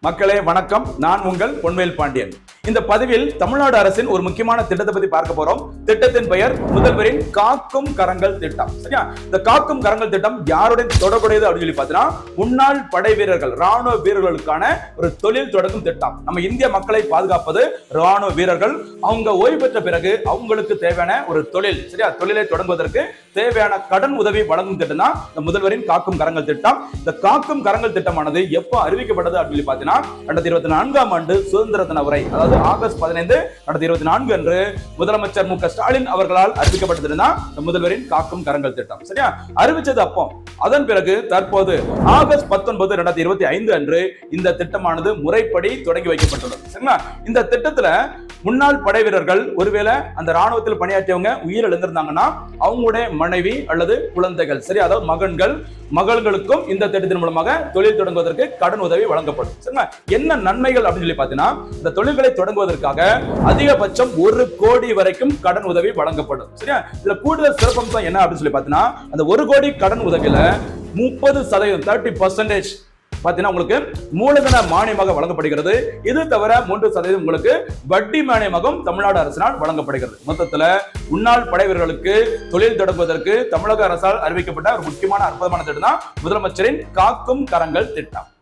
மக்களே வணக்கம். நான் உங்கள் பொன்வேல் பாண்டியன். இந்த பதிவில் தமிழ்நாடு அரசின் ஒரு முக்கியமான திட்டத்தை பத்தி பார்க்க போறோம். திட்டத்தின் பெயர் முதல்வரின் காக்கும் கரங்கள் திட்டம். சரியா? இந்த காக்கும் கரங்கள் திட்டம் யாருடன் தொடர்புடையது அப்படின்னு சொல்லி பார்த்தீங்கன்னா, முன்னாள் படை வீரர்கள், ராணுவ வீரர்களுக்கான ஒரு தொழில் தொடங்கும் திட்டம். நம்ம இந்திய மக்களை பாதுகாப்பது ராணுவ வீரர்கள். அவங்க ஓய்வு பெற்ற பிறகு அவங்களுக்கு தேவையான ஒரு தொழில், சரியா, தொழிலை தொடங்குவதற்கு தேவையான கடன் உதவி வழங்கும் திட்டம் தான் இந்த முதல்வரின் காக்கும் கரங்கள் திட்டம். இந்த காக்கும் கரங்கள் திட்டமானது எப்போ அறிவிக்கப்பட்டது அப்படின்னு பார்த்தீங்கன்னா 2024ஆம் ஆண்டு சுதந்திர தின உரை, அதாவது ஆகஸ்ட் 15, 2024 அன்று முதலமைச்சர் மு க ஸ்டாலின் அவர்களால் அறிவிக்கப்பட்டது தான் இந்த முதல்வரின் காக்கும் கரங்கள் திட்டம். சரியா? அறிவிச்சது அப்போ. அதன் பிறகு தற்போது ஆகஸ்ட் 19, 2025 அன்று இந்த திட்டமானது முறைப்படி தொடங்கி வைக்கப்பட்டுள்ளது. சரிங்களா? இந்த திட்டத்துல முன்னாள் படை வீரர்கள் ஒருவேளை அந்த ராணுவத்தில் பணியாற்றியவங்க உயிரிழந்திருந்தாங்கன்னா அவங்களுடைய மனைவி அல்லது குழந்தைகள், சரி, அதாவது மகள்களுக்கும் இந்த திட்டத்தின் மூலமாக தொழில் தொடங்குவதற்கு கடன் உதவி வழங்கப்படும். சரிங்களா? என்ன நன்மைகள் அப்படின்னு சொல்லி பார்த்தீங்கன்னா, இந்த தொழில்களை தொடங்குவதற்காக அதிகபட்சம் 1 கோடி வரைக்கும் கடன் உதவி வழங்கப்படும். சரியா? இதுல கூடுதல் சிறப்பம்சம் என்ன அப்படின்னு சொல்லி பார்த்தீங்கன்னா, அந்த 1 கோடி கடன் உதவியில 30% 30% பாத்தீங்கன்னா உங்களுக்கு மூலதன மானியமாக வழங்கப்படுகிறது. இது தவிர 3% உங்களுக்கு வட்டி மானியமாகவும் தமிழ்நாடு அரசினால் வழங்கப்படுகிறது. மொத்தத்துல முன்னாள் படை வீரர்களுக்கு தொழில் தொடங்குவதற்கு தமிழக அரசால் அறிவிக்கப்பட்ட ஒரு முக்கியமான அற்புதமான திட்டம் தான் முதலமைச்சரின் காக்கும் கரங்கள் திட்டம்.